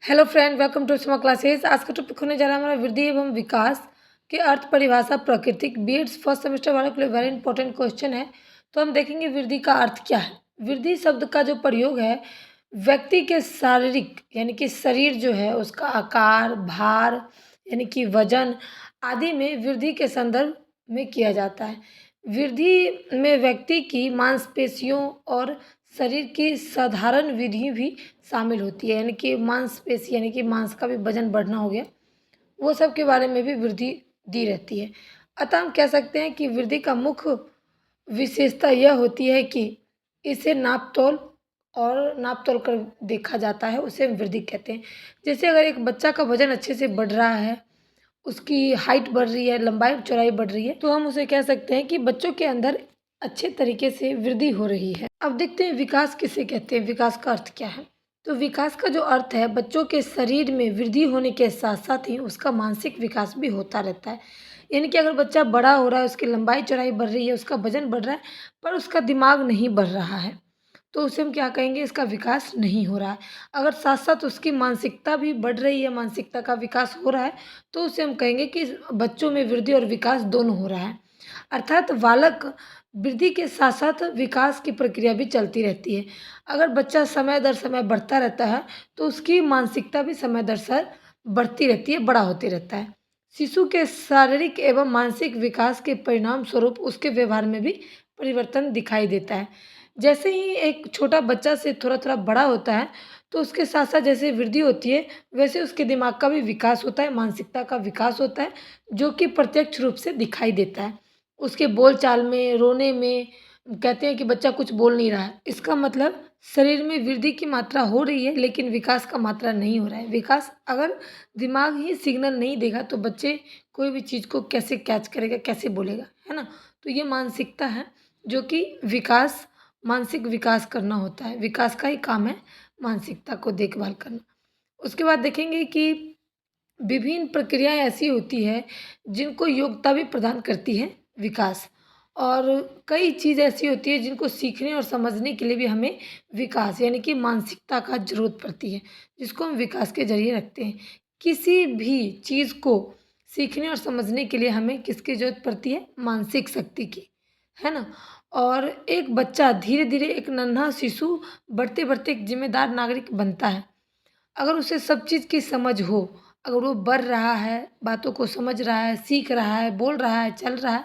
Hello friend, welcome to स्मा classes. आज का टॉपिक होने जा रहा है हमारा वृद्धि एवं विकास के अर्थ परिभाषा प्राकृतिक। बीएड्स फर्स्ट सेमेस्टर वालों के लिए वेरी इंपॉर्टेंट क्वेश्चन है। तो हम देखेंगे वृद्धि का अर्थ क्या है। वृद्धि शब्द का जो प्रयोग है व्यक्ति के शारीरिक यानी कि शरीर जो है उसका आकार, भार यानी कि वजन आदि में वृद्धि के संदर्भ में किया जाता है। वृद्धि में व्यक्ति की मांसपेशियों और शरीर की साधारण वृद्धि भी शामिल होती है, यानी कि मांसपेशी यानी कि मांस का भी वजन बढ़ना हो गया, वो सब के बारे में भी वृद्धि दी रहती है। अतः हम कह सकते हैं कि वृद्धि का मुख्य विशेषता यह होती है कि इसे नाप तोल कर देखा जाता है, उसे हम वृद्धि कहते हैं। जैसे अगर एक बच्चा का वजन अच्छे से बढ़ रहा है, उसकी हाइट बढ़ रही है, लंबाई चौड़ाई बढ़ रही है, तो हम उसे कह सकते हैं कि बच्चों के अंदर अच्छे तरीके से वृद्धि हो रही है। अब देखते हैं विकास किसे कहते हैं, विकास का अर्थ क्या है। तो विकास का जो अर्थ है बच्चों के शरीर में वृद्धि होने के साथ साथ ही उसका मानसिक विकास भी होता रहता है। यानी कि अगर बच्चा बड़ा हो रहा है, उसकी लंबाई चौड़ाई बढ़ रही है, उसका वजन बढ़ रहा है, पर उसका दिमाग नहीं बढ़ रहा है, तो उसे हम क्या कहेंगे, इसका विकास नहीं हो रहा है। अगर साथ साथ उसकी मानसिकता भी बढ़ रही है, मानसिकता का विकास हो रहा है, तो उसे हम कहेंगे कि बच्चों में वृद्धि और विकास दोनों हो रहा है। अर्थात बालक वृद्धि के साथ साथ विकास की प्रक्रिया भी चलती रहती है। अगर बच्चा समय दर समय बढ़ता रहता है तो उसकी मानसिकता भी समय दर से बढ़ती रहती है, बड़ा होते रहता है। शिशु के शारीरिक एवं मानसिक विकास के परिणाम स्वरूप उसके व्यवहार में भी परिवर्तन दिखाई देता है। जैसे ही एक छोटा बच्चा से थोड़ा थोड़ा बड़ा होता है तो उसके साथ साथ जैसे वृद्धि होती है वैसे उसके दिमाग का भी विकास होता है, मानसिकता का विकास होता है, जो कि प्रत्यक्ष रूप से दिखाई देता है। उसके बोलचाल में, रोने में। कहते हैं कि बच्चा कुछ बोल नहीं रहा है, इसका मतलब शरीर में वृद्धि की मात्रा हो रही है लेकिन विकास का मात्रा नहीं हो रहा है। विकास अगर दिमाग ही सिग्नल नहीं देगा तो बच्चे कोई भी चीज़ को कैसे कैच करेगा, कैसे बोलेगा, है ना। तो ये मानसिकता है जो कि विकास, मानसिक विकास करना होता है। विकास का ही काम है मानसिकता को देखभाल करना। उसके बाद देखेंगे कि विभिन्न प्रक्रियाएं ऐसी होती है जिनको योग्यता भी प्रदान करती है विकास, और कई चीज़ ऐसी होती है जिनको सीखने और समझने के लिए भी हमें विकास यानी कि मानसिकता का जरूरत पड़ती है, जिसको हम विकास के जरिए रखते हैं। किसी भी चीज़ को सीखने और समझने के लिए हमें किसकी जरूरत पड़ती है, मानसिक शक्ति की, है ना। और एक बच्चा धीरे धीरे एक नन्हा शिशु बढ़ते बढ़ते एक जिम्मेदार नागरिक बनता है अगर उसे सब चीज़ की समझ हो। अगर वो बढ़ रहा है, बातों को समझ रहा है, सीख रहा है, बोल रहा है, चल रहा है,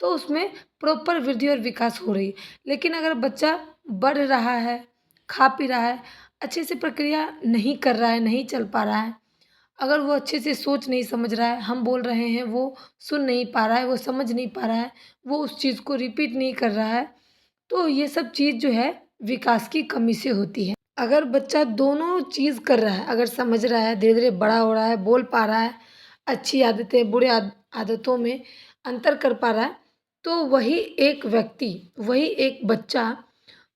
तो उसमें प्रॉपर वृद्धि और विकास हो रही है। लेकिन अगर बच्चा बढ़ रहा है, खा पी रहा है, अच्छे से प्रक्रिया नहीं कर रहा है, नहीं चल पा रहा है, अगर वो अच्छे से सोच नहीं समझ रहा है, हम बोल रहे हैं वो सुन नहीं पा रहा है, वो समझ नहीं पा रहा है, वो उस चीज़ को रिपीट नहीं कर रहा है, तो ये सब चीज़ जो है विकास की कमी से होती है। अगर बच्चा दोनों चीज़ कर रहा है, अगर समझ रहा है, धीरे धीरे बड़ा हो रहा है, बोल पा रहा है, अच्छी आदतें बुरे आदतों में अंतर कर पा रहा है, तो वही एक व्यक्ति, वही एक बच्चा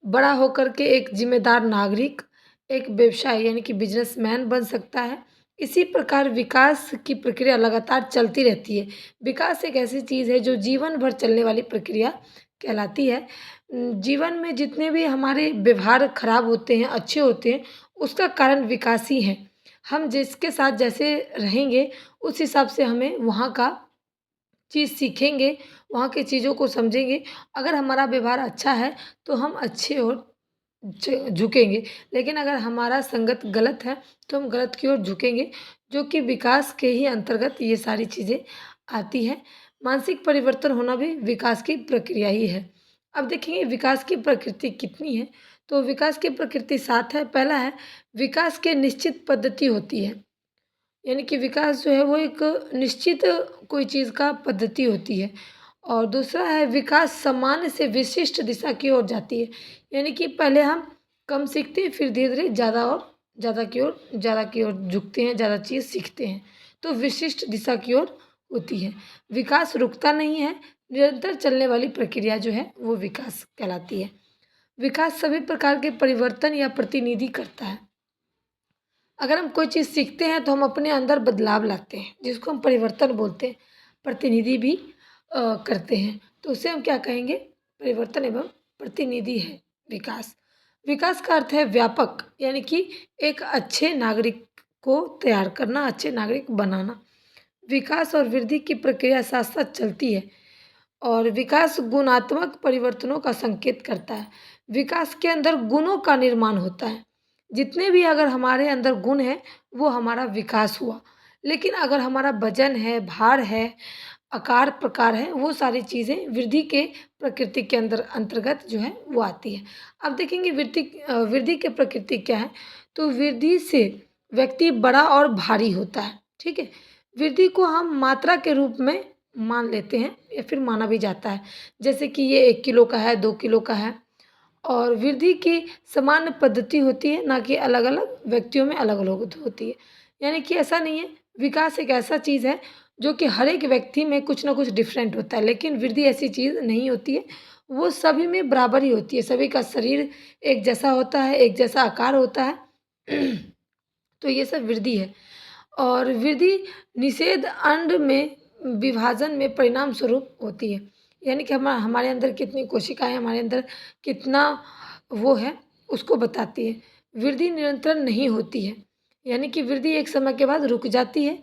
बड़ा होकर के एक जिम्मेदार नागरिक, एक व्यवसायी यानी कि बिजनेसमैन बन सकता है। इसी प्रकार विकास की प्रक्रिया लगातार चलती रहती है। विकास एक ऐसी चीज़ है जो जीवन भर चलने वाली प्रक्रिया कहलाती है। जीवन में जितने भी हमारे व्यवहार खराब होते हैं, अच्छे होते हैं, उसका कारण विकास ही है। हम जिसके साथ जैसे रहेंगे उस हिसाब से हमें वहाँ का चीज़ सीखेंगे, वहाँ की चीज़ों को समझेंगे। अगर हमारा व्यवहार अच्छा है तो हम अच्छे ओर झुकेंगे, लेकिन अगर हमारा संगत गलत है तो हम गलत की ओर झुकेंगे, जो कि विकास के ही अंतर्गत ये सारी चीज़ें आती हैं। मानसिक परिवर्तन होना भी विकास की प्रक्रिया ही है। अब देखेंगे विकास की प्रकृति कितनी है। तो विकास की प्रकृति 7 है। पहला है विकास की निश्चित पद्धति होती है, यानी कि विकास जो है वो एक निश्चित कोई चीज़ का पद्धति होती है। और दूसरा है विकास सामान्य से विशिष्ट दिशा की ओर जाती है, यानी कि पहले हम कम सीखते हैं फिर धीरे धीरे ज़्यादा और ज़्यादा की ओर झुकते हैं, ज़्यादा चीज़ सीखते हैं, तो विशिष्ट दिशा की ओर होती है। विकास रुकता नहीं है, निरंतर चलने वाली प्रक्रिया जो है वो विकास कहलाती है। विकास सभी प्रकार के परिवर्तन या प्रतिनिधि करता है। अगर हम कोई चीज़ सीखते हैं तो हम अपने अंदर बदलाव लाते हैं, जिसको हम परिवर्तन बोलते हैं। प्रतिनिधि भी करते हैं, तो उसे हम क्या कहेंगे, परिवर्तन एवं प्रतिनिधि है विकास। विकास का अर्थ है व्यापक, यानी कि एक अच्छे नागरिक को तैयार करना, अच्छे नागरिक बनाना। विकास और वृद्धि की प्रक्रिया साथ साथ चलती है और विकास गुणात्मक परिवर्तनों का संकेत करता है। विकास के अंदर गुणों का निर्माण होता है। जितने भी अगर हमारे अंदर गुण हैं वो हमारा विकास हुआ। लेकिन अगर हमारा वजन है, भार है, आकार प्रकार है, वो सारी चीज़ें वृद्धि के प्रकृति के अंदर अंतर्गत जो है वो आती है। अब देखेंगे वृद्धि के प्रकृति क्या है। तो वृद्धि से व्यक्ति बड़ा और भारी होता है, ठीक है। वृद्धि को हम मात्रा के रूप में मान लेते हैं या फिर माना भी जाता है, जैसे कि ये 1 किलो का है, 2 किलो का है। और वृद्धि की सामान्य पद्धति होती है, ना कि अलग अलग व्यक्तियों में अलग अलग होती है। यानी कि ऐसा नहीं है, विकास एक ऐसा चीज़ है जो कि हर एक व्यक्ति में कुछ ना कुछ डिफरेंट होता है, लेकिन वृद्धि ऐसी चीज़ नहीं होती है। वो सभी में बराबर ही होती है, सभी का शरीर एक जैसा होता है, एक जैसा आकार होता है। तो ये सब वृद्धि है। और वृद्धि निषेध अंड में विभाजन में परिणाम स्वरूप होती है। यानी कि हमारे अंदर कितनी कोशिकाएं, हमारे अंदर कितना वो है, उसको बताती है। वृद्धि निरंतर नहीं होती है, यानी कि वृद्धि एक समय के बाद रुक जाती है।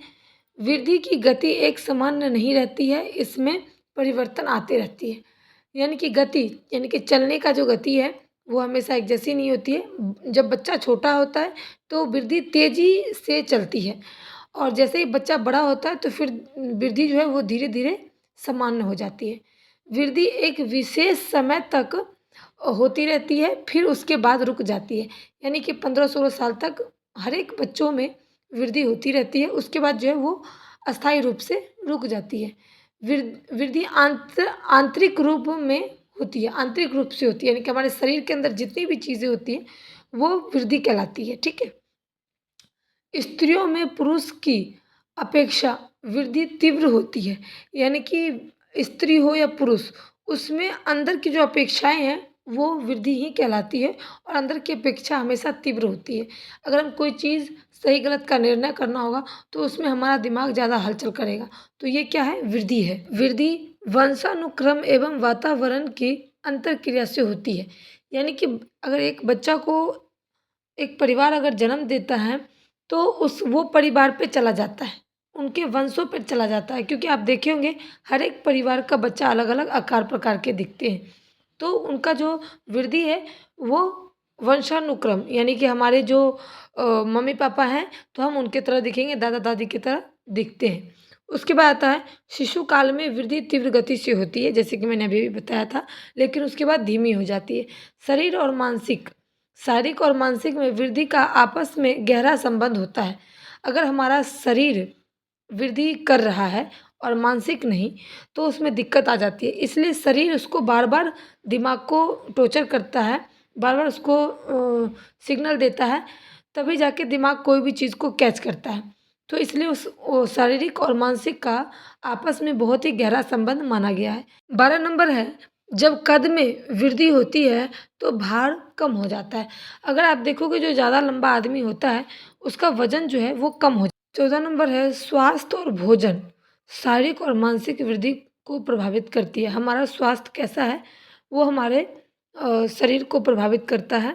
वृद्धि की गति एक समान नहीं रहती है, इसमें परिवर्तन आते रहती है। यानी कि गति, यानी कि चलने का जो गति है वो हमेशा एक जैसी नहीं होती है। जब बच्चा छोटा होता है तो वृद्धि तेज़ी से चलती है, और जैसे ही बच्चा बड़ा होता है तो फिर वृद्धि जो है वो धीरे धीरे सामान्य हो जाती है। वृद्धि एक विशेष समय तक होती रहती है, फिर उसके बाद रुक जाती है। यानी कि 15-16 साल तक हर एक बच्चों में वृद्धि होती रहती है, उसके बाद जो है वो अस्थायी रूप से रुक जाती है। वृद्धि आंतरिक रूप में होती है, आंतरिक रूप से होती है, यानी कि हमारे शरीर के अंदर जितनी भी चीज़ें होती हैं वो वृद्धि कहलाती है, ठीक है। स्त्रियों में पुरुष की अपेक्षा वृद्धि तीव्र होती है, यानी कि स्त्री हो या पुरुष, उसमें अंदर की जो अपेक्षाएं हैं वो वृद्धि ही कहलाती है, और अंदर की अपेक्षा हमेशा तीव्र होती है। अगर हम कोई चीज़ सही गलत का निर्णय करना होगा तो उसमें हमारा दिमाग ज़्यादा हलचल करेगा, तो ये क्या है, वृद्धि है। वृद्धि वंशानुक्रम एवं वातावरण की अंतरक्रिया से होती है। यानी कि अगर एक बच्चा को एक परिवार अगर जन्म देता है तो उस वो परिवार पे चला जाता है, उनके वंशों पे चला जाता है, क्योंकि आप देखे होंगे हर एक परिवार का बच्चा अलग अलग आकार प्रकार के दिखते हैं। तो उनका जो वृद्धि है वो वंशानुक्रम, यानी कि हमारे जो मम्मी पापा हैं तो हम उनके तरह दिखेंगे, दादा दादी की तरह दिखते हैं। उसके बाद आता है शिशु काल में वृद्धि तीव्र गति से होती है, जैसे कि मैंने अभी भी बताया था, लेकिन उसके बाद धीमी हो जाती है। शरीर और मानसिक शारीरिक और मानसिक में वृद्धि का आपस में गहरा संबंध होता है। अगर हमारा शरीर वृद्धि कर रहा है और मानसिक नहीं, तो उसमें दिक्कत आ जाती है। इसलिए शरीर उसको बार बार दिमाग को टॉर्चर करता है, बार बार उसको सिग्नल देता है, तभी जाके दिमाग कोई भी चीज़ को कैच करता है। तो इसलिए वो शारीरिक और मानसिक का आपस में बहुत ही गहरा संबंध माना गया है। 12 नंबर है, जब कद में वृद्धि होती है तो भार कम हो जाता है। अगर आप देखोगे जो ज़्यादा लंबा आदमी होता है उसका वजन जो है वो कम हो जाता है। 14 नंबर है, स्वास्थ्य और भोजन शारीरिक और मानसिक वृद्धि को प्रभावित करती है। हमारा स्वास्थ्य कैसा है वो हमारे शरीर को प्रभावित करता है,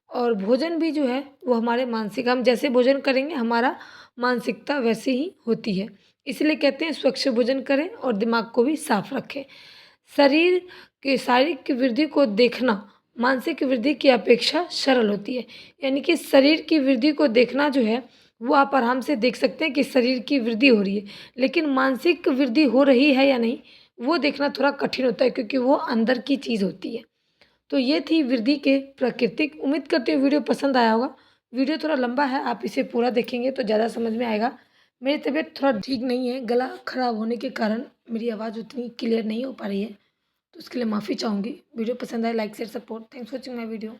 और भोजन भी जो है वो हमारे मानसिक, हम जैसे भोजन करेंगे हमारा मानसिकता वैसी ही होती है। इसलिए कहते हैं स्वच्छ भोजन करें और दिमाग को भी साफ रखें। शरीर की शारीरिक की वृद्धि को देखना मानसिक वृद्धि की अपेक्षा सरल होती है। यानी कि शरीर की वृद्धि को देखना जो है वो आप आराम से देख सकते हैं कि शरीर की वृद्धि हो रही है, लेकिन मानसिक वृद्धि हो रही है या नहीं वो देखना थोड़ा कठिन होता है, क्योंकि वो अंदर की चीज़ होती है। तो ये थी वृद्धि के प्राकृतिक। उम्मीद करती हूँ वीडियो पसंद आया होगा। वीडियो थोड़ा लंबा है, आप इसे पूरा देखेंगे तो ज़्यादा समझ में आएगा। मेरी तबीयत थोड़ा ठीक नहीं है, गला खराब होने के कारण मेरी आवाज़ उतनी क्लियर नहीं हो पा रही है, तो उसके लिए माफ़ी चाहूँगी। वीडियो पसंद आए like share support. Thanks for watching my video.